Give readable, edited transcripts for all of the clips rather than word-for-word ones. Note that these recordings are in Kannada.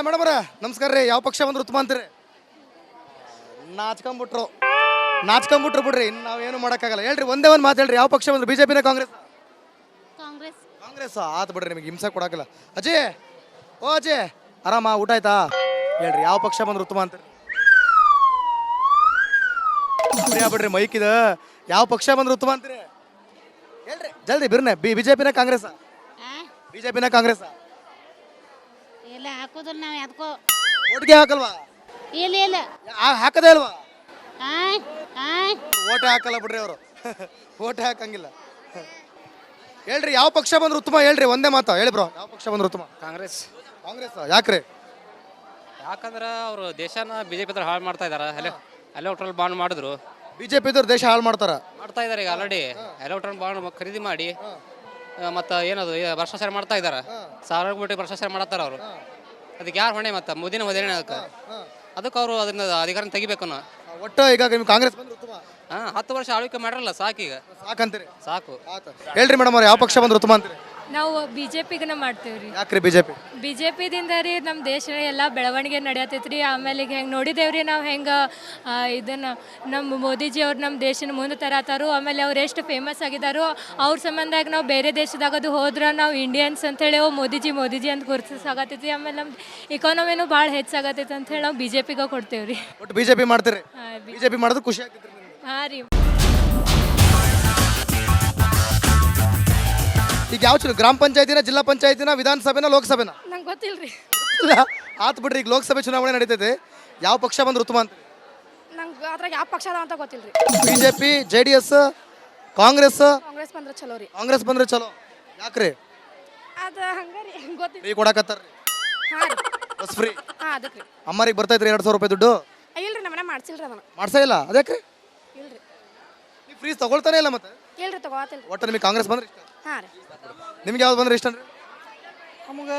ಮೇಡಮ್ ನಮಸ್ಕಾರ ರೀ. ಯಾವ ಪಕ್ಷ ಬಂದ್ರೆ ಉತ್ತಮ ಅಂತೀರಿ? ನಾಚ್ಕೊಂಬಿಟ್ರು ಬಿಡ್ರಿ, ಇನ್ನು ನಾವೇನು ಮಾಡೋಕ್ಕಾಗಲ್ಲ. ಹೇಳ್ರಿ, ಒಂದೇ ಒಂದು ಮಾತು ಹೇಳ್ರಿ, ಯಾವ ಪಕ್ಷ ಬಂದ್ರೆ ಬಿಜೆಪಿನ ಕಾಂಗ್ರೆಸ್? ಕಾಂಗ್ರೆಸ್ ಆತು ಬಿಡ್ರಿ, ನಿಮಗೆ ಹಿಂಸೆ ಕೊಡೋಕ್ಕಿಲ್ಲ. ಅಜಯ್, ಓ ಅಜಯ್, ಆರಾಮ, ಊಟ ಆಯ್ತಾ? ಹೇಳ್ರಿ, ಯಾವ ಪಕ್ಷ ಬಂದ್ರೆ ಉತ್ತಮ ಅಂತೀರಿ? ಬಿಡ್ರಿ ಮೈಕ್ ಇದು, ಯಾವ ಪಕ್ಷ ಬಂದ್ರೆ ಉತ್ತಮ ಅಂತೀರಿ? ಹೇಳ್ರಿ ಜಲ್ದಿ ಬಿರ್ನೆ. ಬಿಜೆಪಿನ ಕಾಂಗ್ರೆಸ್? ಬಿಜೆಪಿನ ಕಾಂಗ್ರೆಸ್? ಇಲ್ಲ ಹಾಕೋದಿಲ್ಲ ನಾವು ಯಾಕೋ. ಓಟ್ಗೆ ಹಾಕಲ್ವಾ? ಇಲ್ಲ ಹಾಕದೇ ಇಲ್ವಾ? ಓಟೆ ಹಾಕಲ್ಲ ಬಿಡ್ರಿ ಅವರು. ಓಟೆ ಹಾಕಂಗಿಲ್ಲ. ಹೇಳ್ರಿ, ಯಾವ ಪಕ್ಷ ಬಂದ್ರೆ ಉತ್ತಮ? ಹೇಳ್ರಿ, ಒಂದೇ ಮಾತಾ ಹೇಳಿ ಬ್ರೋ, ಯಾವ ಪಕ್ಷ ಬಂದ್ರೆ ಉತ್ತಮ? ಕಾಂಗ್ರೆಸ್. ಕಾಂಗ್ರೆಸ್ ಯಾಕ್ರಿ? ಯಾಕಂದ್ರೆ ಅವರು ದೇಶನ ಬಿಜೆಪಿ ಹತ್ರ ಹಾಳು ಮಾಡ್ತಾ ಇದಾರೆ. ಎಲೆಕ್ಟ್ರಲ್ ಬಾಂಡ್ ಮಾಡಿದ್ರು. ಬಿಜೆಪಿ ದವ್ರು ದೇಶ ಹಾಳು ಮಾಡ್ತಾರ ಇದ್ದಾರೆ ಈಗ ಆಲ್ರೆಡಿ. ಎಲೆಕ್ಟ್ರಲ್ ಬಾಂಡ್ ಖರೀದಿ ಮಾಡಿ ಮತ್ತು ಏನದು ಭ್ರಷ್ಟಾಚಾರ ಮಾಡ್ತಾ ಇದ್ದಾರೆ. ಸಾವಿರ ಕೋಟಿ ಭ್ರಷ್ಟಾಚಾರ ಮಾಡ್ತಾರ ಅವರು. ಅದಕ್ಕೆ ಯಾರು ಹೊಣೆ? ಮತ್ತು ಮೋದಿನ ಹೊಣೆ ಅದಕ್ಕೆ ಅವರು ಅದನ್ನ ಅಧಿಕಾರ ತೆಗಿಬೇಕು. ಒಟ್ಟು ಈಗ ನಿಮ್ಗೆ ಕಾಂಗ್ರೆಸ್ ಬಂದ್ರೆ ಉತ್ತಮ? 10 ವರ್ಷ ಆಳ್ವಿಕೆ ಮಾಡಿರಲ್ಲ, ಸಾಕೀಗ. ಸಾಕಂತೀರಿ? ಸಾಕು. ಹೇಳ್ರಿ ಮೇಡಮ್ ಅವ್ರು, ಯಾವ ಪಕ್ಷ ಬಂದ್ರೆ ಉತ್ತಮ ಅಂತೀರಿ? ನಾವು ಬಿಜೆಪಿಗನ ಮಾಡ್ತೀವಿ ರೀ. ಯಾಕ್ರಿ ಬಿಜೆಪಿದಿಂದ ರೀ ನಮ್ಮ ದೇಶ ಎಲ್ಲ ಬೆಳವಣಿಗೆ ನಡೆಯತೈತ್ರಿ. ಆಮೇಲೆ ಈಗ ಹೆಂಗೆ ನೋಡಿದೇವ್ರಿ ನಾವು ಹೆಂಗೆ ಇದನ್ನು ನಮ್ಮ ಮೋದಿಜಿ ಅವ್ರು ನಮ್ಮ ದೇಶನ ಮುಂದೆ ತರತಾರು. ಆಮೇಲೆ ಅವ್ರು ಎಷ್ಟು ಫೇಮಸ್ ಆಗಿದಾರೋ ಅವ್ರ ಸಂಬಂಧಾಗ ನಾವು ಬೇರೆ ದೇಶದಾಗದು ಹೋದ್ರೆ ನಾವು ಇಂಡಿಯನ್ಸ್ ಅಂತೇಳಿ ಮೋದಿಜಿ ಅಂತ ಗುರುತಿಸಾಗತೈತಿ. ಆಮೇಲೆ ನಮ್ಮ ಇಕಾನಮಿನೂ ಭಾಳ ಹೆಚ್ಚಾಗತೈತಿ ಅಂತೇಳಿ ನಾವು ಬಿಜೆಪಿಗೆ ಕೊಡ್ತೇವೆ ರೀ. ಒಟ್ಟು ಬಿಜೆಪಿ ಮಾಡ್ತೀರಿ? ಬಿಜೆಪಿ ಮಾಡಿದ್ರೆ ಖುಷಿ ಆಗ್ತೈತ್ರಿ? ಹಾಂ ರೀ. ಈಗ ಯಾವ ಚುನಾವಣೆ? ಗ್ರಾಮ ಪಂಚಾಯತಿನ, ಜಿಲ್ಲಾ ಪಂಚಾಯತಿನ, ವಿಧಾನಸಭೆನ, ಲೋಕಸಭೆನ? ನಂಗೆ ಗೊತ್ತಿಲ್ಲ ರೀ. ಆತ್ ಬಿಡ್ರಿ, ಈಗ ಲೋಕಸಭೆ ಚುನಾವಣೆ ನಡೀತೈತೆ. ಯಾವ ಪಕ್ಷ ಬಂದ್ರೆ ಉತ್ತಮ ಅಂತ? ನಂಗೆ ಅದ್ರಾಗ ಯಾವ ಪಕ್ಷ ಅದ ಅಂತ ಗೊತ್ತಿಲ್ಲ ರೀ. BJP, JDS, Congress? ಕಾಂಗ್ರೆಸ್ ಬಂದ್ರೆ ಚಲೋ ರೀ. ಕಾಂಗ್ರೆಸ್ ಬಂದ್ರೆ ಚಲೋ. ಯಾಕ್ರಿ? ಅದು ಹಂಗೆ ರೀ, ಗೊತ್ತಿಲ್ಲ. ಫ್ರೀ ಕೊಡಕತ್ತಾರ್ರಿ? ಹಾಂ ರೀ. Bus free? ಹಾಂ, ಅದಕ್ಕೆ ರೀ. ಅಮ್ಮರಿಗೆ ಬರ್ತೈತ್ರಿ 2,000 ರೂಪಾಯಿ ದುಡ್ಡು? ಇಲ್ಲ ರೀ, ನಮ್ಮನೆ ಮಾಡ್ಸಿಲ್ರಿ ಅದನ್ನು. ಮಾಡ್ಸೇ ಇಲ್ಲ? ಅದಕ್ಕೆ ಇಲ್ಲ ರೀ. ನೀವು ಫ್ರೀ ತಗೊಳ್ತಾನೆ ಇಲ್ಲ ಮತ್ತೆ? ಇಲ್ಲ ರೀ, ತಗೋತಿಲ್ಲ. ಒಟ್ಟು ನಿಮಗೆ ಕಾಂಗ್ರೆಸ್ ಬಂದ್ರೆ ಇಷ್ಟ? ಹಾಂ ರೀ. ನಿಮ್ಗೆ ಯಾವ್ದು ಬಂದ್ರೆ ಇಷ್ಟ? ನಮ್ಗೆ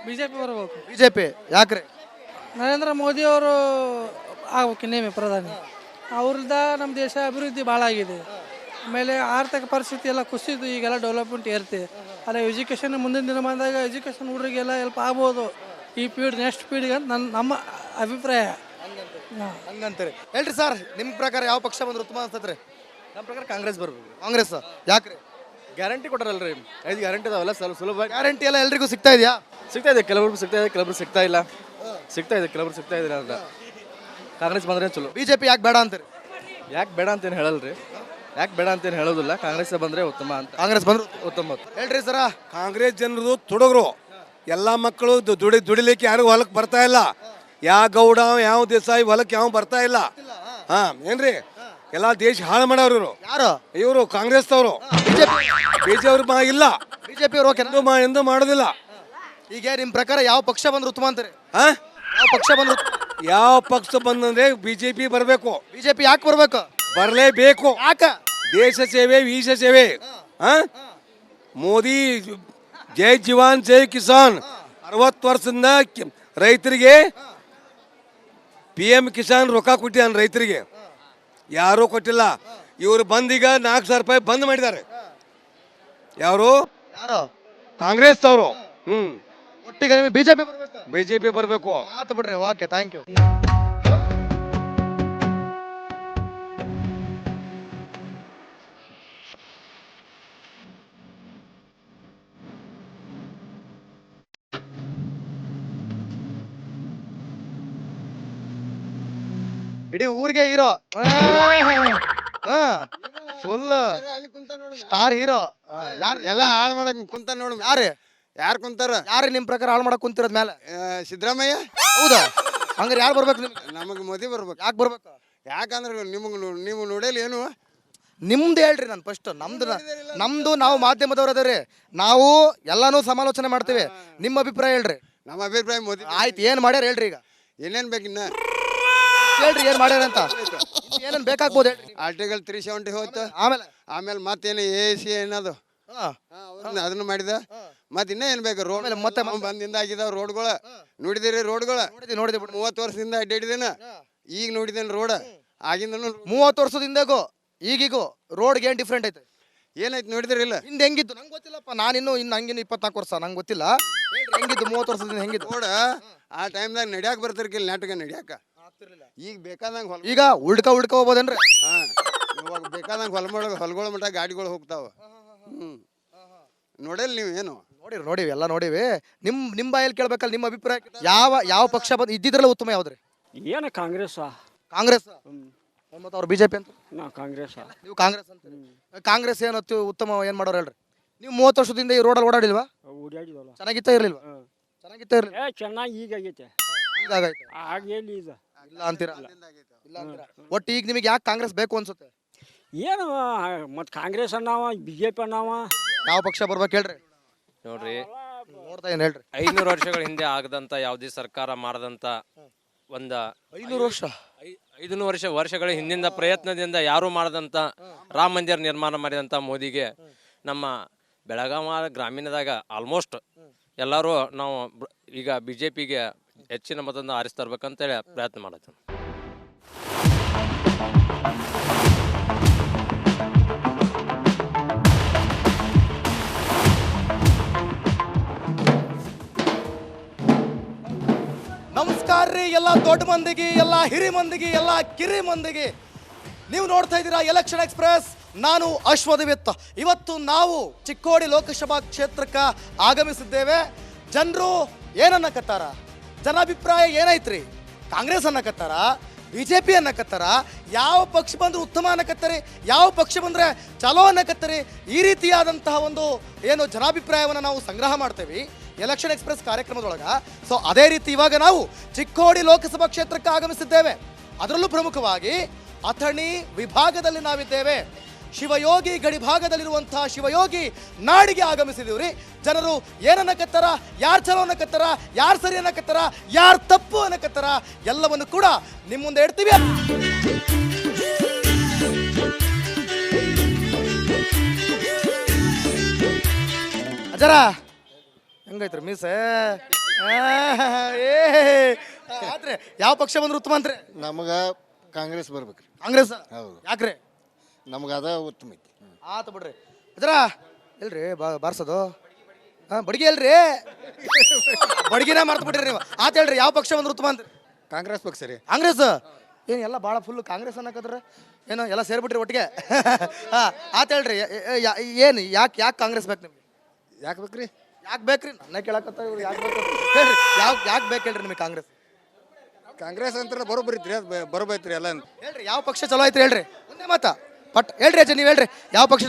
ಬಿಜೆಪಿ ಬರಬೇಕು. ಬಿಜೆಪಿ ಯಾಕ್ರಿ? ನರೇಂದ್ರ ಮೋದಿ ಅವರು ಆಗ್ಬೇಕು ಇನ್ನೇಮೆ ಪ್ರಧಾನಿ. ಅವ್ರಿಂದ ನಮ್ಮ ದೇಶ ಅಭಿವೃದ್ಧಿ ಭಾಳ ಆಗಿದೆ. ಆಮೇಲೆ ಆರ್ಥಿಕ ಪರಿಸ್ಥಿತಿ ಎಲ್ಲ ಕುಸಿದು ಈಗೆಲ್ಲ ಡೆವಲಪ್ಮೆಂಟ್ ಇರುತ್ತೆ. ಅಲ್ಲ ಎಜುಕೇಷನ್ ಮುಂದಿನ ದಿನಮಾನದಾಗ ಎಜುಕೇಷನ್ ಹುಡುಗರಿಗೆಲ್ಲ ಹೆಲ್ಪ್ ಆಗ್ಬೋದು ಈ ನೆಕ್ಸ್ಟ್ ಪೀಳಿಗೆ ಅಂತ ನಮ್ಮ ಅಭಿಪ್ರಾಯ. ಹಂಗಂತೀರಿ? ಹೇಳ್ರಿ ಸರ್, ನಿಮ್ಮ ಪ್ರಕಾರ ಯಾವ ಪಕ್ಷ ಬಂದ್ರೆ ಉತ್ತಮ ಅನ್ಸತ್ರಿ? ನಮ್ಮ ಪ್ರಕಾರ ಕಾಂಗ್ರೆಸ್ ಬರ್ಬೇಕು. ಕಾಂಗ್ರೆಸ್ ಯಾಕ್ರಿ? ಗ್ಯಾರಂಟಿ ಕೊಟ್ಟಾರಲ್ರಿ, 5 ಗ್ಯಾರಂಟಿ ಅದಾವಲ್ಲ, ಸುಲಭ. ಗ್ಯಾರಂಟಿ ಎಲ್ಲ ಎಲ್ರಿಗೂ ಸಿಗ್ತಾ ಇದೆಯಾ? ಸಿಗ್ತಾ ಇದೆ, ಕೆಲವ್ರಿಗೆ ಸಿಗ್ತಾ ಇದೆ, ಕೆಲವ್ರಿಗೆ ಸಿಗ್ತಾ ಇಲ್ಲ. ಕೆಲವ್ರಿಗೆ ಸಿಗ್ತಾ ಇದೆ ಅಂತ. ಕಾಂಗ್ರೆಸ್ ಬಂದ್ರೆ ಚಲೋ. ಬಿಜೆಪಿ ಯಾಕೆ ಬೇಡ ಅಂತೀರಿ? ಯಾಕೆ ಬೇಡ ಅಂತೇನು ಹೇಳಲ್ರಿ, ಯಾಕೆ ಬೇಡ ಅಂತೇನು ಹೇಳೋದಿಲ್ಲ. ಕಾಂಗ್ರೆಸ್ ಬಂದ್ರೆ ಉತ್ತಮ ಅಂತ. ಕಾಂಗ್ರೆಸ್ ಬಂದ್ರೆ ಉತ್ತಮ. ಹೇಳ್ರಿ ಸರ. ಕಾಂಗ್ರೆಸ್ ಜನರು ತುಡುಗರು, ಎಲ್ಲ ಮಕ್ಕಳು ದುಡಿಲಿಕ್ಕೆ ಯಾರು ಹೊಲಕ್ಕೆ ಬರ್ತಾ ಇಲ್ಲ. ಯಾವ ಗೌಡ, ಯಾವ ದೇಸಾಯಿ ಹೊಲಕ್ಕೆ ಯಾವ ಬರ್ತಾ ಇಲ್ಲ. ಏನ್ರಿ, ಎಲ್ಲ ದೇಶ ಹಾಳು ಮಾಡೋರು ಇವರು. ಯಾರು ಇವರು? ಕಾಂಗ್ರೆಸ್ ಅವರು. ಬಿಜೆಪಿ ಅವ್ರು ಇಲ್ಲ. ಬಿಜೆಪಿ ಅವ್ರು ಎಂದು ಮಾಡೋದಿಲ್ಲ. ಈಗ ನಿಮ್ ಪ್ರಕಾರ ಯಾವ ಪಕ್ಷ ಬಂದ್ರೆ ಉತ್ತಮ ಅಂತಾರೆ? ಯಾವ ಪಕ್ಷ ಬಂದ್ರೆ? ಯಾವ ಪಕ್ಷ ಬಂದಂದ್ರೆ ಬಿಜೆಪಿ ಬರಬೇಕು. ಬಿಜೆಪಿ ಯಾಕೆ ಬರ್ಬೇಕು? ಬರಲೇಬೇಕು. ಯಾಕ? ದೇಶ ಸೇವೆ, ವೀಶ ಸೇವೆ. ಮೋದಿ ಜೈ ಜವಾನ್ ಜೈ ಕಿಸಾನ್. 60 ವರ್ಷದಿಂದ ರೈತರಿಗೆ PM ಕಿಸಾನ್ ರೊಕ್ಕ ಕೊಟ್ಟಿದ್ದಾನೆ ರೈತರಿಗೆ. ಯಾರೂ ಕೊಟ್ಟಿಲ್ಲ. ಇವರು ಬಂದೀಗ 4,000 ರೂಪಾಯಿ ಬಂದ್ ಮಾಡಿದ್ದಾರೆ. ಯಾರು? ಕಾಂಗ್ರೆಸ್ ಅವರು. ಒಟ್ಟಿಗೆ ಬಿಜೆಪಿ ಬರ್ಬೇಕು. ಬಿಜೆಪಿ ಬರಬೇಕು. ಆತ ಬಿಡ್ರಿ. Okay, thank you. ಇಡೀ ಊರಿಗೆ ಹೀರೋ, ಫುಲ್ ಸ್ಟಾರ್ ಹೀರೋ. ಎಲ್ಲ ಹಾಳು ಮಾಡಕ್ ಕುಂತ ನೋಡು. ಯಾರು ಕುಂತಾರ? ಯಾರು ನಿಮ್ ಪ್ರಕಾರ ಹಾಳು ಮಾಡಕ್ ಕುಂತಿರೋದ್ ಮೇಲೆ? ಸಿದ್ದರಾಮಯ್ಯ. ಹೌದಾ? ಹಂಗಾರೆ ಯಾರು ಬರ್ಬೇಕು ನಿಮ್ಗೆ? ನಮಗೆ ಮೋದಿ ಬರ್ಬೇಕು. ಯಾಕೆ ಬರ್ಬೇಕು? ಯಾಕಂದ್ರೆ ನೀವು ನೋಡಲಿ ಏನು ನಿಮ್ದು ಹೇಳ್ರಿ. ನಾನು ಫಸ್ಟ್ ನಮ್ದು ನಾವು ಮಾಧ್ಯಮದವ್ರು ಅದರಿ, ನಾವು ಎಲ್ಲಾನು ಸಮಾಲೋಚನೆ ಮಾಡ್ತೀವಿ. ನಿಮ್ಮ ಅಭಿಪ್ರಾಯ ಹೇಳ್ರಿ. ನಮ್ಮ ಅಭಿಪ್ರಾಯ ಮೋದಿ. ಆಯ್ತು, ಏನ್ ಮಾಡ್ಯಾರ ಹೇಳ್ರಿ. ಈಗ ಏನೇನ್ ಬೇಕಿನ್ನ ಹೇಳ್ರಿ, ಏನ್ ಮಾಡ್ಯಾರ ಅಂತ. ಏನೇನ್ ಬೇಕಾಗ್ಬೋದು ಹೇಳ್ರಿ. ಆರ್ಟಿಕಲ್ 370 ಹೋಯ್ತು. ಆಮೇಲೆ ಮತ್ತೇನು AC ಏನದು ಅದನ್ನ ಮಾಡಿದ. ಮತ್ತೆ ಇನ್ನ ಏನ್ ಬೇಕು? ರೋಡ್ ಮತ್ತೆ ಬಂದಿಂದ ಆಗಿದಾವ ರೋಡ್ಗಳ. ನೋಡಿದಿರಿ ರೋಡ್ಗಳ? ನೋಡಿದೆ. 30 ವರ್ಷದಿಂದ ಅಡ್ಡಾಡಿದೇನ. ಈಗ ನೋಡಿದೇನು ರೋಡ್? ಆಗಿಂದ 30 ವರ್ಷದಿಂದಗೂ ಈಗಿಗೂ ರೋಡ್ಗೆ ಏನ್ ಡಿಫ್ರೆಂಟ್ ಐತೆ? ಏನಾಯ್ತು ನೋಡಿದಿರಿಲ್ಲ? ಹಿಂದೆ ಹೆಂಗಿದ್ದು ನಂಗೆ ಗೊತ್ತಿಲ್ಲಪ್ಪ. ನಾನಿನ್ನು ಹಂಗಿನ್ನು 24 ವರ್ಷ, ನಂಗೆ ಗೊತ್ತಿಲ್ಲ. ಹೆಂಗಿದ್ದು 30 ವರ್ಷದಿಂದ ಹೆಂಗಿದ್ದು ರೋಡ್? ಆ ಟೈಮ್ದಾಗ ನಡ್ಯಾಕ ಬರ್ತಿರ್ಕಿಲ್ಲ ನೆಟ್ಗೆ ನಡ್ಯಾಕ ಈಗ ಬೇಕಾದಂಗೆ ಈಗ ಉಳ್ಕ ಹೋಗ್ಬೋದೇನ್ರಿ? ಹಾಂ ಇವಾಗ ಬೇಕಾದಂಗೆ ಹೊಲಗಳ ಮಟ್ಟ ಗಾಡಿಗಳು ಹೋಗ್ತಾವ. ನೋಡಿಲ್ಲ ನೀವು ಏನು? ನೋಡಿವಿ ಎಲ್ಲ ನೋಡಿವಿ. ನಿಮ್ಮ ಬಾಯಲ್ಲಿ ಕೇಳ್ಬೇಕಲ್ಲ ನಿಮ್ಮ ಅಭಿಪ್ರಾಯ. ಯಾವ ಪಕ್ಷ ಇದ್ದಿದ್ರಲ್ಲ ಉತ್ತಮ ಯಾವ್ದ್ರಿ? ಏನು ಕಾಂಗ್ರೆಸ್ ಕಾಂಗ್ರೆಸ್ ಮತ್ತು ಅವ್ರು ಬಿಜೆಪಿ ಅಂತ. ನಾ ಕಾಂಗ್ರೆಸ್. ನೀವು ಕಾಂಗ್ರೆಸ್ ಅಂತ. ಕಾಂಗ್ರೆಸ್ ಏನು ಉತ್ತಮ ಏನು ಮಾಡೋರು ಹೇಳ್ರಿ? ನೀವು 30 ವರ್ಷದಿಂದ ಈ ರೋಡಲ್ಲಿ ಓಡಾಡಿಲ್ವಾ? ಓಡಾಡಿದಲ್ಲ. ಚೆನ್ನಾಗಿತ್ತಾ ಇರ್ಲಿಲ್ವಾ? ಚೆನ್ನಾಗಿತ್ತಾ ಇರ್ಲಿಲ್ಲ. ಚೆನ್ನಾಗಿ ಈಗ ಆಗೈತೆ. ಈಗಾಗೈತೆ ಆಗೇಲಿ ಈಗ ಇಲ್ಲ ಅಂತೀರಾ? ಇಲ್ಲ ಅಂತೀರಾ. ಒಟ್ಟು ಈಗ ನಿಮಗೆ ಯಾಕೆ ಕಾಂಗ್ರೆಸ್ ಬೇಕು ಅನ್ಸುತ್ತೆ? ಏನು ಮತ್ತು ಕಾಂಗ್ರೆಸ್ ಅನ್ನವ BJP ಅನ್ನವ ಯಾವ ಪಕ್ಷ ಬರ್ಬೇಕು ಹೇಳ್ರಿ? ನೋಡ್ರಿ, ನೋಡ್ತಾ ಏನು ಹೇಳ್ರಿ? 500 ವರ್ಷಗಳ ಹಿಂದೆ ಆಗದಂತ ಯಾವುದೇ ಸರ್ಕಾರ ಮಾಡದಂತ ಒಂದ 500 ವರ್ಷಗಳ ಹಿಂದಿನ ಪ್ರಯತ್ನದಿಂದ ಯಾರು ಮಾಡದಂತ ರಾಮ ಮಂದಿರ ನಿರ್ಮಾಣ ಮಾಡಿದಂತ ಮೋದಿಗೆ ನಮ್ಮ ಬೆಳಗಾವಿ ಗ್ರಾಮೀಣದಾಗ ಆಲ್ಮೋಸ್ಟ್ ಎಲ್ಲರೂ ನಾವು ಈಗ BJPಗೆ ಹೆಚ್ಚಿನ ಮತದಿಂದ ಆರಿಸ್ತಾ ಇರ್ಬೇಕಂತೇಳಿ ಪ್ರಯತ್ನ ಮಾಡತ್ತೀವಿ. ನಮಸ್ಕಾರ ರೀ ಎಲ್ಲ ದೊಡ್ಡ ಮಂದಿಗೆ, ಎಲ್ಲ ಹಿರಿ ಮಂದಿಗೆ, ಎಲ್ಲ ಕಿರಿ ಮಂದಿಗೆ. ನೀವು ನೋಡ್ತಾ ಇದ್ದೀರಾ ಎಲೆಕ್ಷನ್ ಎಕ್ಸ್ಪ್ರೆಸ್. ನಾನು ಅಶ್ವಥ್. ಇವತ್ತು ನಾವು ಚಿಕ್ಕೋಡಿ ಲೋಕಸಭಾ ಕ್ಷೇತ್ರಕ್ಕೆ ಆಗಮಿಸಿದ್ದೇವೆ. ಜನರು ಏನನ್ನಕತ್ತಾರ? ಜನಾಭಿಪ್ರಾಯ ಏನೈತ್ರಿ? ಕಾಂಗ್ರೆಸ್ ಅನ್ನಕತ್ತಾರ, BJP ಅನ್ನಕತ್ತಾರ, ಯಾವ ಪಕ್ಷ ಬಂದ್ರೆ ಉತ್ತಮ ಅನ್ನಕತ್ತಾರೆ, ಯಾವ ಪಕ್ಷ ಬಂದರೆ ಚಲೋ ಅನ್ನಕತ್ತಾರೆ. ಈ ರೀತಿಯಾದಂತಹ ಒಂದು ಏನು ಜನಾಭಿಪ್ರಾಯವನ್ನು ನಾವು ಸಂಗ್ರಹ ಮಾಡ್ತೇವೆ ಎಲೆಕ್ಷನ್ ಎಕ್ಸ್ಪ್ರೆಸ್ ಕಾರ್ಯಕ್ರಮದೊಳಗೆ. ಸೊ ಅದೇ ರೀತಿ ಇವಾಗ ನಾವು ಚಿಕ್ಕೋಡಿ ಲೋಕಸಭಾ ಕ್ಷೇತ್ರಕ್ಕೆ ಆಗಮಿಸಿದ್ದೇವೆ. ಅದರಲ್ಲೂ ಪ್ರಮುಖವಾಗಿ ಅಥಣಿ ವಿಭಾಗದಲ್ಲಿ ನಾವಿದ್ದೇವೆ. ಶಿವಯೋಗಿ ಗಡಿ ಭಾಗದಲ್ಲಿರುವಂತಹ ಶಿವಯೋಗಿ ನಾಡಿಗೆ ಆಗಮಿಸಿದೀವ್ರಿ. ಜನರು ಏನನ್ನಕತ್ತಾರ, ಯಾರು ಚಲೋ ಅನ್ನಕತ್ತಾರ, ಯಾರು ಸರಿ ಅನ್ನಕತ್ತಾರ, ಯಾರು ತಪ್ಪು ಅನ್ನಕತ್ತಾರ, ಎಲ್ಲವನ್ನು ಕೂಡ ನಿಮ್ಮ ಮುಂದೆ ಇಡ್ತೀವಿ. ಅಜರ ಹೆಂಗೈತ್ರಿ ಮೀಸೆ? ಆದ್ರೆ ಯಾವ ಪಕ್ಷ ಬಂದ್ರೆ ಉತ್ತಮ ಅಂತ್ರಿ? ನಮಗೆ ಕಾಂಗ್ರೆಸ್ ಬರ್ಬೇಕ್ರಿ. ಕಾಂಗ್ರೆಸ್? ಹೌದು. ಯಾಕ್ರಿ? ನಮ್ಗೆ ಅದ ಉತ್ತಮ ಐತಿ. ಆತ ಬಿಡ್ರಿ. ಅಜರ ಇಲ್ರಿ ಬಾರ್ಸೋದು ಬಡ್ಗಿ ಅಲ್ರಿ, ಬಡ್ಗಿನ ಮರ್ತು ಬಿಡ್ರಿ ನೀವು. ಆತ ಹೇಳ್ರಿ ಯಾವ ಪಕ್ಷ ಬಂದ್ರೆ ಉತ್ತಮ ಅಂತ್ರಿ? ಕಾಂಗ್ರೆಸ್ ಪಕ್ಷ ರೀ. ಕಾಂಗ್ರೆಸ್ ಏನು ಎಲ್ಲ ಭಾಳ ಫುಲ್ ಕಾಂಗ್ರೆಸ್ ಅನ್ನಕದ್ರ ಏನೋ ಎಲ್ಲ ಸೇರ್ಬಿಟ್ರಿ ಒಟ್ಟಿಗೆ. ಹಾಂ ಆತ ಹೇಳ್ರಿ ಏನು ಯಾಕೆ ಕಾಂಗ್ರೆಸ್ ಬೇಕು ನಿಮ್ಗೆ? ಯಾಕೆ ಬೇಕ್ರಿ? ಯಾಕೆ ಬೇಕ್ರಿ? ನನ್ನ ಕೇಳಕತ್ತ ಇವ್ರು ಯಾಕೆ ಬೇಕು ಹೇಳ್ರಿ. ಯಾಕೆ ಬೇಕು ಹೇಳ್ರಿ ನಿಮಗೆ ಕಾಂಗ್ರೆಸ್? ಕಾಂಗ್ರೆಸ್ ಅಂತ ಬರೋಬ್ಬರಿ ಐತ್ರಿ, ಅದು ಬರೋಬೈತ್ರಿ ಎಲ್ಲ. ಹೇಳ್ರಿ ಯಾವ ಪಕ್ಷ ಚಲೋ ಐತ್ರಿ ಹೇಳ್ರಿ. ಒಂದೇ ಮಾತಾ ಪಟ್ ಹೇಳ್ರಿ ಅಜ್ಜ, ನೀವು ಹೇಳ್ರಿ ಯಾವ ಪಕ್ಷ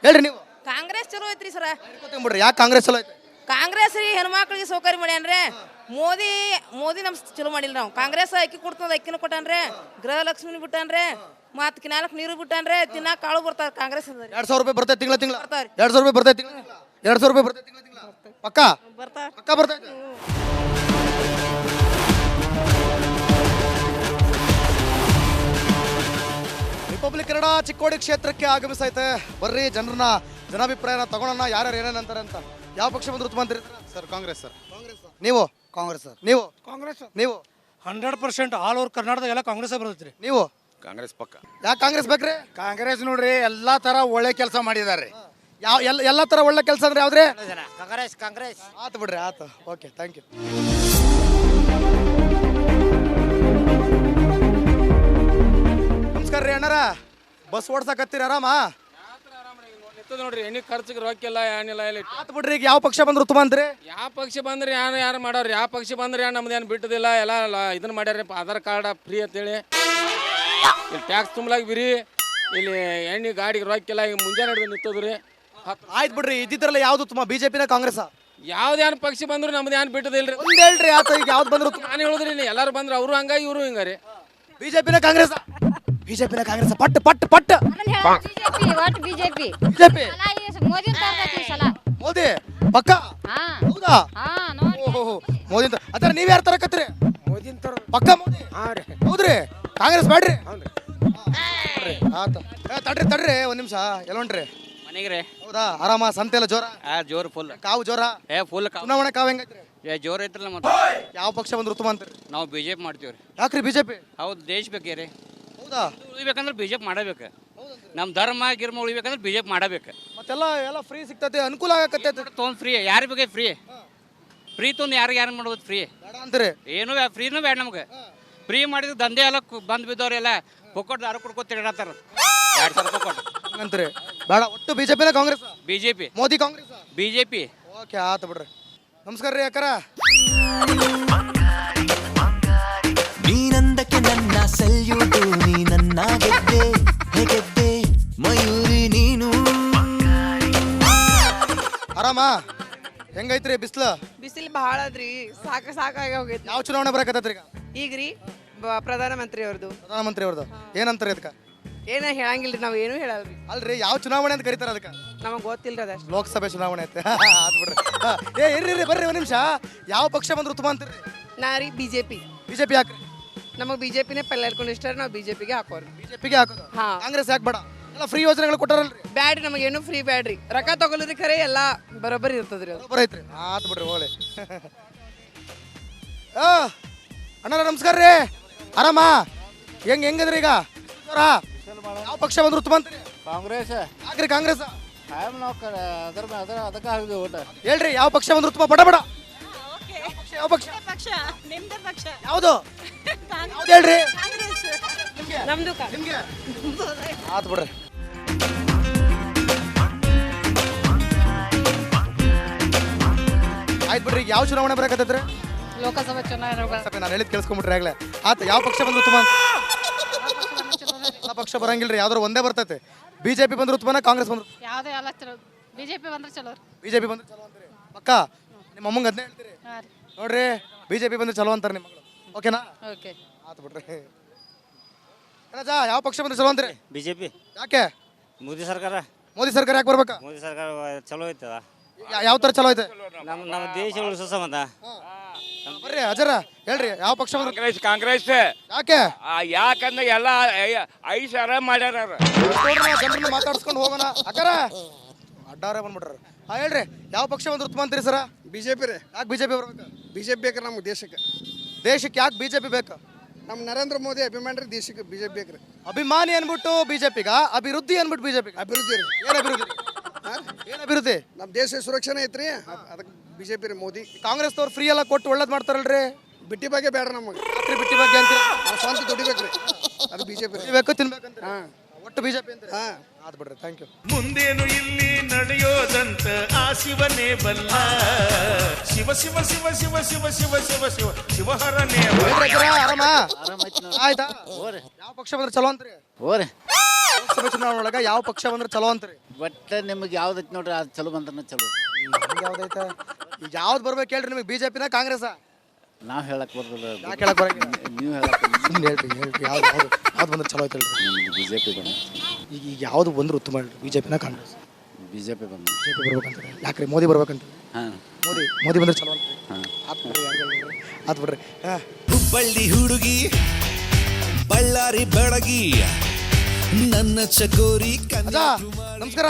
ಹೇಳ್ರಿ ನೀವು? ಕಾಂಗ್ರೆಸ್ ಚಲೋ ಐತ್ರಿ ಸರ. ಬಿಡ್ರಿ ಯಾಕೆ ಕಾಂಗ್ರೆಸ್ ಚಲೋ ಐತಿ? ಕಾಂಗ್ರೆಸ್ ರೀ ಹೆಣ್ಮಕ್ಳಿಗೆ ಸೌಕರ್ಯ ಮಾಡ್ಯಾನ್ರಿ. ಮೋದಿ ನಮ್ ಚಲೋ ಮಾಡಿಲ್ಲ. ನಾವು ಕಾಂಗ್ರೆಸ್ ಅಕ್ಕಿ ಕೊಡ್ತದ, ಅಕ್ಕಿನ ಕೊಟ್ಟಾನ್ರಿ, ಗೃಹಲಕ್ಷ್ಮಿನ ಬಿಟ್ಟಾನ್ರಿ, ಮತ್ ಕಿನಾಲಕ್ ನೀರು ಬಿಟ್ಟಾನ್ರಿ, ತಿನ್ನಾಕ ಕಾಳು ಬರ್ತಾವ. ಕಾಂಗ್ರೆಸ್ 2,000 ರೂಪಾಯಿ ಬರ್ತೈತೆ ತಿಂಗಳ ಬರ್ತಾವ್ರಿ. 2,000 ರೂಪಾಯಿ ಬರ್ತೈತೆ 2,000 ರೂಪಾಯಿ ಬರ್ತೈತೆ ತಿಂಗಳ ಪಕ್ಕಾ ಪಕ್ಕಾ ಬರ್ತೈತೆ. ರಿಪಬ್ಲಿಕ್ ಕನ್ನಡ ಚಿಕ್ಕೋಡಿ ಕ್ಷೇತ್ರಕ್ಕೆ ಆಗಮಿಸೈತೆ. ಬರ್ರಿ ಜನಾಭಿಪ್ರಾಯನ ತಗೊಳ್ಳೋಣ, ಯಾರ್ಯಾರು ಏನೇನಂತಾರೆ ಅಂತ. ಯಾವ ಪಕ್ಷ ಬಂದ್ರೆ ಉತ್ತಮ ಅಂತೀರಿ ಸರ್? ಕಾಂಗ್ರೆಸ್ ಸರ್. ನೀವು? ಕಾಂಗ್ರೆಸ್ ಸರ್. ನೀವು? ಕಾಂಗ್ರೆಸ್. ನೀವು? 100% ಆಲ್ ಓವರ್ ಕರ್ನಾಟಕದಾಗ ಎಲ್ಲ ಕಾಂಗ್ರೆಸ್ ಬರ್ತೈತ್ರಿ. ನೀವು? ಕಾಂಗ್ರೆಸ್ ಪಕ್ಕ. ಯಾಕೆ ಕಾಂಗ್ರೆಸ್ ಬೇಕ್ರಿ? ಕಾಂಗ್ರೆಸ್ ನೋಡ್ರಿ ಎಲ್ಲ ಥರ ಒಳ್ಳೆ ಕೆಲಸ ಮಾಡಿದ್ದಾರೆ. ಎಲ್ಲ ಥರ ಒಳ್ಳೆ ಕೆಲಸ ಅಂದ್ರೆ ಯಾವ್ದ್ರಿ? ಕಾಂಗ್ರೆಸ್. ಆತು ಬಿಡ್ರಿ, ಆತು. Okay, thank you. ನಮಸ್ಕಾರ ರೀ ಅಣ್ಣಾರ. ಬಸ್ ಓಡ್ಸಕತ್ತೀರಿ ಆರಾಮ? ನೋಡ್ರಿ, ಎಣ್ಣೆ ಖರ್ಚಿಗೆ ರೊಕ್ಕ ಇಲ್ಲ, ಏನಿಲ್ಲ. ಆತು ಬಿಡ್ರಿ. ಈಗ ಯಾವ ಪಕ್ಷ ಬಂದ್ರೆ ಉತ್ತಮ ಅಂತ್ರಿ? ಯಾವ ಪಕ್ಷ ಬಂದ್ರೆ ಯಾರು ಮಾಡೋರು? ಯಾವ ಪಕ್ಷ ಬಂದ್ರೆ ನಮ್ದೇನು ಬಿಟ್ಟದಿಲ್ಲ. ಎಲ್ಲ ಇದನ್ನ ಮಾಡ್ಯಾರ. ಆಧಾರ್ ಕಾರ್ಡ್ ಫ್ರೀ ಅಂತೇಳಿ ಇಲ್ಲಿ ಟ್ಯಾಕ್ಸ್ ತುಂಬಲಾಗಿ ಬಿರಿ. ಇಲ್ಲಿ ಎಣ್ಣೆ ಗಾಡಿಗೆ ರೊಕ್ಕ ಇಲ್ಲ. ಈಗ ಮುಂಜಾನೆ ಹಿಡಿದು ನಿಂತದ್ರಿ. ಆಯ್ತು ಬಿಡ್ರಿ. ಇದ್ದಿದ್ರಲ್ಲ ಯಾವ್ದು ಉತ್ತಮ, BJP ನ ಕಾಂಗ್ರೆಸ್? ಯಾವ್ದೇನು ಪಕ್ಷ ಬಂದ್ರು ನಮ್ದೇನು ಬಿಟ್ಟದಿಲ್ರಿ. ಒಂದ್ ಹೇಳ್ರಿ ಆತ, ಈಗ ಯಾವ್ದು ಬಂದ್ರು ಉತ್ತಮ? ನಾನು ಹೇಳುದ್ರಿ, ಎಲ್ಲಾರು ಬಂದ್ರೆ ಅವರು ಹಂಗ ಇವರು ಹಿಂಗಾರಿ. BJP ನ ಕಾಂಗ್ರೆಸ್? BJP ನ ಕಾಂಗ್ರೆಸ್? ಪಟ್ ಪಟ್ ಪಟ್ ಬಿಜೆಪಿ ಮೋದಿ ಮೋದಿ ಪಕ್ಕ? ಹೌದಾ? ಮೋದಿ ಅದ್ರ ನೀವ್ ಯಾರು ತರಕತ್ರಿ? ಪಕ್ಕ ಮೋದಿ? ಹೌದ್ರಿ. ಕಾಂಗ್ರೆಸ್ ಬೇಡ್ರಿ? ಆತ. ತಡ್ರಿ ಒಂದ್ ನಿಮಿಷ. ಎಲ್ಲೊಂಡ್ರಿ ಮನೆಗ್ರಿ? ಹೌದಾ? ಆರಾಮ? ಸಂತೆ ಎಲ್ಲ ಜೋರ? ಜೋರ್ ಫುಲ್. ಕಾವು ಜೋರ? ಫುಲ್ ಚುನಾವಣೆ ಕಾವು ಹೆಂಗೈತ್ರಿ? ಜೋರ್ ಐತ್ರಲ್ಲ. ಮತ್ತೆ ಯಾವ ಪಕ್ಷ ಬಂದ್ರೆ ಉತ್ತಮ ಅಂತೀರಿ? ನಾವು BJP ಮಾಡ್ತೀವ್ರಿ. ಯಾಕ್ರಿ BJP? ಹೌದು, ದೇಶ ಬೇಕೇ. ಹೌದಾ? ಉಳಿಬೇಕಂದ್ರೆ BJP ಮಾಡಬೇಕು. ನಮ್ಮ ಧರ್ಮ ಗಿರ್ಮ ಉಳಿಬೇಕಂದ್ರೆ BJP ಮಾಡಬೇಕು. ಮತ್ತೆಲ್ಲ ಫ್ರೀ ಸಿಗ್ತೈತಿ, ಅನುಕೂಲ ಆಗಕತ್ತೈತಿ. ತೊಗೊಂಡು ಫ್ರೀ ಯಾರು ಬೇಕಾಗಿ ಫ್ರೀ. ಫ್ರೀ ತಂದು ಯಾರು ಮಾಡೋದು ಫ್ರೀ ಬೇಡ ಅಂತೀರಿ ಏನು ಫ್ರೀನೂ ಬೇಡ ನಮ್ಗೆ ಫ್ರೀ ಮಾಡಿದ ದಂಧೆ ಎಲ್ಲ ಬಂದು ಬಿದ್ದವ್ರೆಲ್ಲ ಪೊಕ್ಕಟ್ಟು ದಾರು ಕುಡ್ಕೊತ ತಿರುಗಾಡ್ತಾರ 2,000 ರೂಪಾಯಿ ಕೊಟ್ಟು ಅಂತೀರಿ ಬೇಡ ಒಟ್ಟು ಬಿಜೆಪಿನ Congress BJP Modi Congress BJP okay ಆತು ಬಿಡ್ರಿ ನಮಸ್ಕಾರ ರೀ ಅಕ್ಕರ ನೀನಂದಕ್ಕೆ ನನ್ನ ಸಲ್ಯೂಟು ನೀ ನನ್ನ ಗೆದ್ದೆ ಹೇಗೆದ್ದೆ ಮಯೂರಿ ನೀನು ಆರಾಮ ಹೆಂಗೈತ್ರಿ ಬಿಸ್ಲು ಬಿಸಿಲು ಭಾಳ ಅದ್ರಿ ಸಾಕಾಗಿ ಹೋಗೈತಿ ಯಾವ ಚುನಾವಣೆ ಬರಕತ್ತೈತ್ರಿ ಈಗ ಈಗ ರೀ ಪ್ರಧಾನಮಂತ್ರಿ ಅವ್ರದ್ದು ಪ್ರಧಾನಮಂತ್ರಿ ಅವ್ರದ್ದು ಏನಂತಾರೆ ಅದಕ್ಕೆ ಏನ ಹೇಳಂಗಿಲ್ರಿ ನಾವು ಏನು ಹೇಳಲ್ರಿ ಅಲ್ರಿ ಯಾವ ಚುನಾವಣೆ ಅಂತ ಕರೀತಾರ ಅದಕ್ಕೆ ನಮಗೆ ಗೊತ್ತಿಲ್ರಿ ಅದಷ್ಟು ಲೋಕಸಭೆ ಚುನಾವಣೆ ಐತೆ ಆತ್ ಬಿಡ್ರಿ ಇರ್ರಿ ಬರ್ರಿ ಒಂದು ನಿಮಿಷ ಯಾವ ಪಕ್ಷ ಬಂದ್ರು ಉತ್ತಮ ಅಂತೀರಿ ನಾ ರೀ ಬಿಜೆಪಿ ಯಾಕ್ರಿ ನಮಗೆ ಬಿಜೆಪಿನೇ ಪೆಲ್ಲ ಇಟ್ಕೊಂಡು ಇಷ್ಟ ನಾವು ಬಿಜೆಪಿಗೆ ಹಾಕೋರಿ ಬಿಜೆಪಿಗೆ ಹಾಕೋದು ಹಾ. ಕಾಂಗ್ರೆಸ್ ಯಾಕೆ ಬೇಡ ಎಲ್ಲ ಫ್ರೀ ಯೋಜನೆಗಳು ಕೊಟ್ಟಾರಲ್ರಿ ಬ್ಯಾಡ್ರಿ ನಮಗೇನು ಫ್ರೀ ಬ್ಯಾಡ್ರಿ ರೊಕ್ಕ ತಗೊಳ್ಳೋದ್ರಿ ಖರೆ ಎಲ್ಲ ಬರೋಬ್ಬರಿ ಇರ್ತದ್ರಿ ಅದು ಬರೋಬ್ಬರ ಐತ್ರಿ ಆತ್ ಬಿಡ್ರಿ ಹೋಗ್ಲಿ ಅಣ್ಣ ನಮಸ್ಕಾರ ರೀ ಆರಾಮ ಹೆಂಗದ್ರಿ ಈಗ ಯಾವ ಪಕ್ಷ ಬಂದ್ರು ಉತ್ತಮ ಅಂತೀರಿ ಕಾಂಗ್ರೆಸ್ ಯಾಕ್ರಿ ಕಾಂಗ್ರೆಸ್ ನಾವು ಅದಕ್ಕೆ ಹಾಕಿದ್ವಿ ಓಟ ಹೇಳ್ರಿ ಯಾವ ಪಕ್ಷ ಬಂದ್ರು ಉತ್ತಮ ಬಡ ಯಾವ ಪಕ್ಷ ಯಾವುದು ಯಾವ್ದು ಹೇಳ್ರಿ ನಮ್ದು ನಿಮ್ಗೆ ಆತ್ ಬಿಡ್ರಿ ಆಯ್ತು ಬಿಡ್ರಿ ಯಾವ ಚುನಾವಣೆ ಬರಕತ್ತೈತ್ರಿ ಲೋಕಸಭೆ ಚುನಾವಣೆ ನಾನು ಹೇಳಿದ್ ಕೇಳಿಸ್ಕೊಂಡ್ಬಿಟ್ರೆ ಆಗ್ಲೇ ಆತ ಯಾವ ಪಕ್ಷ ಬಂದ್ರು ಉತ್ತಮ ಅಂತ ಎಲ್ಲ ಪಕ್ಷ ಬರಂಗಿಲ್ರಿ ಯಾವ್ದಾರು ಒಂದೇ ಬರ್ತೈತೆ ಬಿಜೆಪಿ ಬಂದ್ರು ಉತ್ತಮನ ಕಾಂಗ್ರೆಸ್ ಬಂದ್ರು ಯಾವುದೇ ಎಲ್ಲ ಚಲೋ ಬಿಜೆಪಿ ಬಂದ್ರೆ ಚಲೋ ಬಿಜೆಪಿ ಬಂದ್ರೆ ಚಲೋ ಅಂತೀರಿ ಪಕ್ಕ ನಿಮ್ಮ ಅಮ್ಮಂಗೆ ಅದನ್ನೇ ಹೇಳ್ತೀರಿ ನೋಡ್ರಿ ಬಿಜೆಪಿ ಬಂದ್ರೆ ಚಲೋ ಅಂತಾರೆ ನಿಮ್ಮ ಮಗಳು ಓಕೆನಾ ಓಕೆ ಆತು ಬಿಡ್ರಿ ಏನಜ್ಜ ಯಾವ ಪಕ್ಷ ಬಂದ್ರೆ ಚಲೋ ಅಂತೀರಿ BJP ಯಾಕೆ ಮೋದಿ ಸರ್ಕಾರ ಯಾಕೆ ಬರ್ಬೇಕಾ ಮೋದಿ ಸರ್ಕಾರ ಚಲೋ ಐತದ ಯಾವ ತರ ಚಲೋ ಐತೆ ನಮ್ಮ ದೇಶ ಉಳಿಸೋ ಸಂಬಂಧ ಬರ್ರಿ ಅಜರ ಹೇಳ್ರಿ ಯಾವ ಪಕ್ಷ ಬಂದ್ರೆ ಕಾಂಗ್ರೆಸ್ ಯಾಕೆ ಯಾಕಂದ್ರೆ ಎಲ್ಲ 5,000 ಮಾಡ್ಯಾರ ಅವ್ರು. ಜನರನ್ನ ಮಾತಾಡ್ಸ್ಕೊಂಡು ಹೋಗೋಣ ಅಕ್ಕಾರ ಅಡ್ಡಾರ ಬಂದ್ಬಿಟ್ರ ಹೇಳ್ರಿ ಯಾವ ಪಕ್ಷ ಬಂದ್ರೆ ಉತ್ತಮ ಅಂತೀರಿ ಸರ ಬಿಜೆಪಿ ರೀ ಯಾಕೆ ಬಿಜೆಪಿ ಬರ್ಬೇಕು ಬಿಜೆಪಿ ಬೇಕು ನಮ್ಗೆ ದೇಶಕ್ಕೆ ಯಾಕೆ ಬಿಜೆಪಿ ಬೇಕು ನಮ್ಮ ನರೇಂದ್ರ ಮೋದಿ ಅಭಿಮಾನಿ ರೀ ದೇಶಕ್ಕೆ ಬಿಜೆಪಿ ಬೇಕು ರೀ ಅಭಿಮಾನಿ ಅನ್ಬಿಟ್ಟು ಬಿಜೆಪಿಗ ಅಭಿವೃದ್ಧಿ ಅನ್ಬಿಟ್ಟು ಬಿಜೆಪಿ ಅಭಿವೃದ್ಧಿ ರೀ ಏನ್ ಅಭಿವೃದ್ಧಿ ಏನ್ ಅಭಿವೃದ್ಧಿ ನಮ್ಮ ದೇಶ ಸುರಕ್ಷಣೆ ಐತ್ರಿ ಅದಕ್ಕೆ ಬಿಜೆಪಿ ರೀ ಮೋದಿ ಕಾಂಗ್ರೆಸ್ ಅವ್ರು ಫ್ರೀ ಎಲ್ಲ ಕೊಟ್ಟು ಒಳ್ಳೇದ್ ಮಾಡ್ತಾರಲ್ರಿ ಬಿಟ್ಟಿ ಬಗ್ಗೆ ಬೇಡ ನಮಗೆ ರಾತ್ರಿ ಬಿಟ್ಟಿ ಬಗ್ಗೆ ಅಂತ ನಾವು ಸ್ವಂತ ದುಡಿಬೇಕು ರೀ ಅದು ಬಿಜೆಪಿ ರೀ ಬೇಕು ತಿನ್ಬೇಕಂತ ಹಾಂ ಒಟ್ಟು ಬಿಜೆಪಿ ಅಂತ ಹಾಂ ಆದ್ ಬಿಡ್ರಿ ಥ್ಯಾಂಕ್ ಯು ಮುಂದೇನು ಇಲ್ಲಿ ನಡೆಯೋದಂತ ಆ ಶಿವನೇ ಬಲ್ಲ ಶಿವ ಶಿವ ಶಿವ ಶಿವ ಶಿವ ಶಿವ ಶಿವ ಶಿವ ಶಿವಹರನೇ ಆರಾಮ ಆಯ್ತಾ ಯಾವ ಪಕ್ಷ ಬಂದ್ರೆ ಚಲೋ ಅಂತ್ರಿ ಹೋರಿ ಲೋಕಸಭೆ ಚುನಾವಣೆ ಒಳಗ ಯಾವ ಪಕ್ಷ ಬಂದ್ರೆ ಚಲೋ ಅಂತ್ರಿ ಬಟ್ ನಿಮಗೆ ಯಾವ್ದೈತಿ ನೋಡ್ರಿ ಅದು ಚಲೋ ಬಂದ್ರೆ ಚಲೋ ಯಾವ್ದೈತೆ ಈಗ ಯಾವ್ದು ಬರ್ಬೇಕು ಹೇಳ್ರಿ ನಿಮಗೆ ಬಿಜೆಪಿನ ಕಾಂಗ್ರೆಸ್ ನಾವು ಹೇಳಕ್ ಬರೋದಿಲ್ಲ ಯಾಕೆ ಹೇಳಕ್ ಬರಂಗಿಲ್ಲ ನೀವು ಹೇಳಕ್ ಸುಮ್ಮನೆ ಹೇಳ್ರಿ ಯಾವ್ದು ಬಂದ್ರೆ ಚಲೋ ಐತೆ ಹೇಳ್ರಿ ಬಿಜೆಪಿ ಬಂದ ಈಗ ಯಾವ್ದು ಬಂದ್ರೆ ಉತ್ತಮ ಹೇಳ್ರಿ ಬಿಜೆಪಿನ ಕಾಂಗ್ರೆಸ್ ಬಿಜೆಪಿ ಬಂದ ಬಿಜೆಪಿ ಬರ್ಬೇಕಂತ ಯಾಕ್ರಿ ಮೋದಿ ಬರ್ಬೇಕಂತ ಹಾಂ ಮೋದಿ ಬಂದ್ರೆ ಚಲೋ ಅಂತ ಹಾಂ ಆತ್ ಬಿಡ್ರಿ ಹುಬ್ಬಳ್ಳಿ ಹುಡುಗಿ ಬಳ್ಳಾರಿ ಬೆಳಗಿ ನನ್ನ ಚಕೋರಿ ಅಜ್ಜ ನಮಸ್ಕಾರ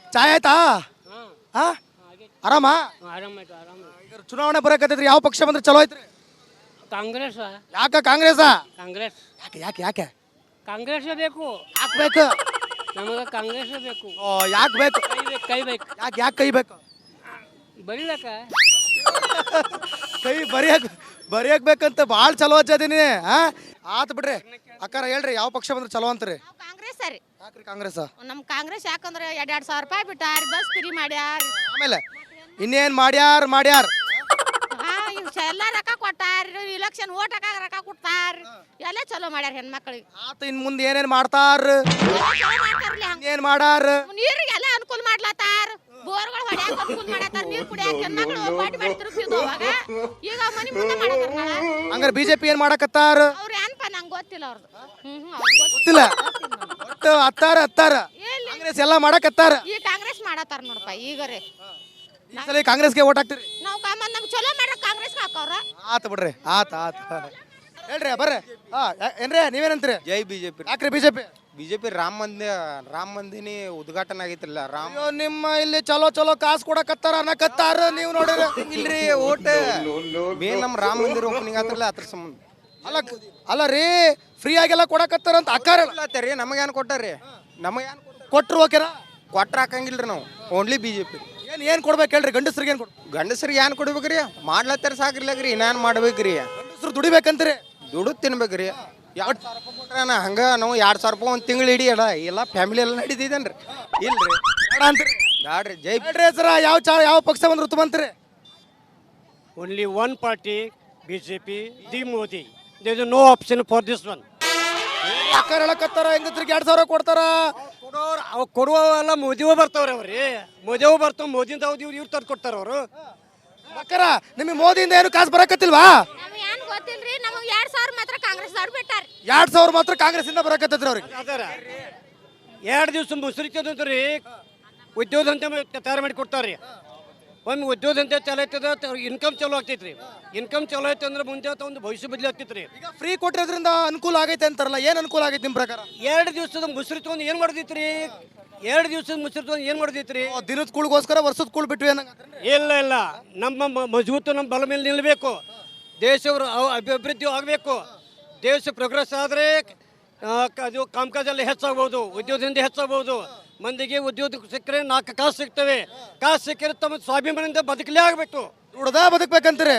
ಚಾಯ್ ಆಯ್ತಾ ಹಾ ಆರಾಮ ಈಗ ಚುನಾವಣೆ ಬರಕತ್ತೈತ್ರಿ ಯಾವ ಪಕ್ಷ ಬಂದ್ರೆ ಚಲೋ ಐತ್ರಿ ಕಾಂಗ್ರೆಸ್ ಕಾಂಗ್ರೆಸ್ ಕಾಂಗ್ರೆಸ್ ಯಾಕೆ ಕಾಂಗ್ರೆಸ್ ಬೇಕು ಯಾಕೆ ಬೇಕು ನಮಗೆ ಕಾಂಗ್ರೆಸ್ ಬೇಕು ಯಾಕೆ ಬೇಕು ಕೈ ಬೇಕು ಯಾಕೆ ಕೈ ಬೇಕು ಬರೀಲಕ್ಕ ಕೈ ಬರಿಯಕ್ ಬೇಕಂತ ಭಾಳ ಚಲೋ ಹಚ್ಚದೀನಿ ಆತ್ ಬಿಡ್ರಿ ಅಕ್ಕಾರ ಹೇಳ್ರಿ ಯಾವ ಪಕ್ಷ ಬಂದ್ರೆ ಚಲೋ ಅಂತ್ರಿ ಕಾಂಗ್ರೆಸ್ ರೀ ಯಾಕ್ರಿ ಕಾಂಗ್ರೆಸ್ ನಮ್ಮ ಕಾಂಗ್ರೆಸ್ ಯಾಕಂದ್ರೆ 2,000 ರೂಪಾಯಿ ಬಿಟ್ಟಾರ ಬಸ್ ಫ್ರೀ ಮಾಡ್ಯಾರ ಆಮೇಲೆ ಇನ್ನೇನ್ ಮಾಡ್ಯಾರ ಎಲ್ಲ ರೊಕ್ಕ ಕೊಟ್ಟಾರ ಇಲೆಕ್ಷನ್ ಓಟ್ ಹಾಕಾಗ ರೊಕ್ಕ ಕೊಡ್ತಾರ ಎಲ್ಲ ಚಲೋ ಮಾಡ್ಯಾರ ಹೆಣ್ಮಕ್ಳಿಗೆ ಆತ ಇನ್ ಮುಂದೆ ಏನೇನ್ ಮಾಡ್ತಾರ ಏನ್ ಮಾಡಾರ ನೀರಿಗೆ ಎಲ್ಲ ಅನುಕೂಲ ಮಾಡ್ಲತ್ತಾರ ಬೋರ್ಗಳು ಹೊಡ್ಯಾಕ ಅನುಕೂಲ ಮಾಡತ್ತಾರ ನೀರ್ ಕುಡಿಯಾಕ ಹೆಣ್ಮಕ್ಳು ಪಾಟಿ ಮಾಡಿ ತಿರುಗ್ತಿದ್ವು ಅವಾಗ ಈಗ ಮನಿ ಮುಂದೆ ಮಾಡತ್ತಾರ ಹಂಗಾರೆ ಬಿಜೆಪಿ ಏನ್ ಮಾಡಕತ್ತಾರ ಅವ್ರ ಏನಪ್ಪ ನಂಗೆ ಗೊತ್ತಿಲ್ಲ ಅವ್ರದ್ದು ಅವ್ರಿಗೆ ಗೊತ್ತಿಲ್ಲ ಒಟ್ಟು ಹತ್ತಾರ ಕಾಂಗ್ರೆಸ್ ಎಲ್ಲ ಮಾಡಕತ್ತಾರ ಈ ಕಾಂಗ್ರೆಸ್ ಮಾಡತ್ತಾರ ನೋಡಪ್ಪ ಈಗ ರೀ ಈ ಸಲ ಕಾಂಗ್ರೆಸ್ಗೆ ಓಟ್ ಹಾಕ್ತಿರಿ ನಾವು ನಮ್ಗೆ ಚಲೋ ಮಾಡ್ರ ಕಾಂಗ್ರೆಸ್ಗೆ ಹಾಕವ್ರ ಆತ ಬಿಡ್ರಿ ಆತ ಹೇಳ್ರಿ ಬರ್ರಿ ಏನ್ರಿ ನೀವೇನಂತೀರಿ ಜೈ ಬಿಜೆಪಿ ಯಾಕ್ರಿ ಬಿಜೆಪಿ ರಾಮ ಮಂದಿನಿ ಉದ್ಘಾಟನೆ ಆಗೈತಿಲ್ಲ ಅಯ್ಯೋ ನಿಮ್ಮ ಇಲ್ಲಿ ಚಲೋ ಕಾಸು ಕೊಡಕತ್ತಾರ ಅನ್ನಕತ್ತಾರ ನೀವು ನೋಡಿರ ಇಲ್ರಿ ಓಟ್ ಮೇನ್ ನಮ್ಮ ರಾಮ ಮಂದಿರ ಓಪನಿಂಗ್ ಆತ್ರಲ್ಲ ಅದ್ರ ಸಂಬಂಧ ಅಲ್ಲ ರೀ ಫ್ರೀ ಆಗೆಲ್ಲ ಕೊಡಕತ್ತಾರ ಅಂತ ಅಕ್ಕಾರ ನಮಗೇನು ಕೊಟ್ಟಾರಿ ನಮಗೇನು ಕೊಟ್ರು ಓಕೆನಾ ಕೊಟ್ರ ಹಾಕಂಗಿಲ್ರಿ ನಾವು ಓನ್ಲಿ ಬಿಜೆಪಿ ಏನ್ ಕೊಡ್ಬೇಕು ಹೇಳ್ರಿ ಗಂಡಸ್ರಿಗೆ ಏನ್ ಕೊಡ್ಬೇಕು? ಗಂಡಸ್ರಿಗೆ ಏನ್ ಕೊಡ್ಬೇಕ್ರಿ ಮಾಡ್ಲತ್ತಾರ ಸಾಕ್ರಿಲ್ಲಾಗ್ರಿ ಇನ್ನೇನ್ ಮಾಡ್ಬೇಕ್ರಿ ಗಂಡಸ್ರು ದುಡಿಬೇಕಂತೀರಿ? ದುಡ್ಡು ತಿನ್ಬೇಕ್ರಿ 2,000 ರೂಪಾಯಿ ಕೊಟ್ರಾನ ಹಂಗ ನಾವು 2,000 ರೂಪಾಯಿ ಒಂದು ತಿಂಗಳು ಹಿಡಿ ಅಲ್ಲ ಎಲ್ಲ ಫ್ಯಾಮಿಲಿ ಎಲ್ಲ ನಡೀತಿದೇನ್ರಿ ಇಲ್ರಿ ಬೇಡ ಅಂತೀರಿ? ಬ್ಯಾಡ್ರಿ ಜೈ ಹೇಳ್ರಿ ಸರ ಯಾವ ಪಕ್ಷ ಬಂದ್ರು ತುಮಂತ್ರಿ? Only one party BJP the Modi there is no option for this one. ಯಾಕಾರ ಹೇಳಕತ್ತಾರ ಹೆಂಗಸ್ರಿಗೆ 2,000 ಕೊಡ್ತಾರ? ಅವ್ ಕೊಡುವಲ್ಲ ಮೋದಿಯೂ ಬರ್ತಾವ್ರಿ ಅವ್ರಿ ಮೋದಿಯೂ ಬರ್ತಾವ ಮೋದಿಯಿಂದ ಇವ್ರು ತಂದು ಕೊಡ್ತಾರ ಅವರು. ಅಕ್ಕಾರ ನಿಮಗೆ ಮೋದಿಯಿಂದ ಏನು ಕಾಸು ಬರಕತ್ತಿಲ್ವಾ? ನಮ್ಗೆ ಏನ್ ಗೊತ್ತಿಲ್ರಿ, ನಮಗೆ 2,000 ಮಾತ್ರ ಕಾಂಗ್ರೆಸ್ ಅವ್ರು ಬಿಟ್ಟಾರಿ. 2,000 ಮಾತ್ರ ಕಾಂಗ್ರೆಸ್ ಇಂದ ಬರಕತ್ತೈತ್ರಿ ಅವ್ರಿಗೆ. ಅದರ 2 ದಿವಸ ಮುಸ್ರಿ ಚಂದ್ರಿ ಉದ್ಯೋಗ ಅಂತ ತಯಾರು ಮಾಡಿ ಕೊಡ್ತಾರ್ರಿ. ಒಂದು ಉದ್ಯೋಗ ಅಂತ ಚಲೋ ಐತದ ಇನ್ಕಮ್ ಚಲೋ ಆಗ್ತೈತ್ರಿ. ಇನ್ಕಮ್ ಚಲೋ ಐತೆ ಅಂದ್ರೆ ಮುಂದೆ ಒಂದು ಭವಿಷ್ಯ ಬದಲಿ ಆಗ್ತೈತ್ರಿ. ಈಗ ಫ್ರೀ ಕೊಟ್ಟಿರೋದ್ರಿಂದ ಅನುಕೂಲ ಆಗೈತೆ ಅಂತಾರಲ್ಲ, ಏನ್ ಅನುಕೂಲ ಆಗೈತೆ ನಿಮ್ ಪ್ರಕಾರ? 2 ದಿವಸದ ಮುಸ್ರಿ ತಗೊಂಡು ಏನ್ ಮಾಡ್ದೈತ್ರಿ? 2 ದಿವಸದ ಮುಸ್ರಿ ತಗೊಂಡು ಏನ್ ಮಾಡ್ದೈತ್ರಿ? ದಿನದ ಕೂಳ್ಗೋಸ್ಕರ ವರ್ಷದ ಕೂಳ್ ಬಿಟ್ವಿ ಅನ್ನಂಗಾದ್ರೆ? ಇಲ್ಲ ನಮ್ಮ ಮಜಬೂತು ನಮ್ಮ ಬಲ ಮೇಲೆ ನಿಲ್ಲಬೇಕು. ದೇಶವ್ರ ಅಭಿವೃದ್ಧಿ ಆಗಬೇಕು. ದೇಶ ಪ್ರೋಗ್ರೆಸ್ ಆದರೆ ಅದು ಕಾಮಕಾಜಲ್ಲಿ ಹೆಚ್ಚಾಗ್ಬೋದು, ಉದ್ಯೋಗದಿಂದ ಹೆಚ್ಚಾಗ್ಬೋದು. ಮಂದಿಗೆ ಉದ್ಯೋಗ ಸಿಕ್ಕರೆ 4 ಕಾಸು ಸಿಗ್ತವೆ. ಕಾಸು ಸಿಕ್ಕರೆ ತಮ್ಮ ಸ್ವಾಭಿಮಾನದಿಂದ ಬದುಕಲೇ ಆಗಬೇಕು. ದುಡ್ದ ಬದುಕ್ಬೇಕಂತೀರಿ?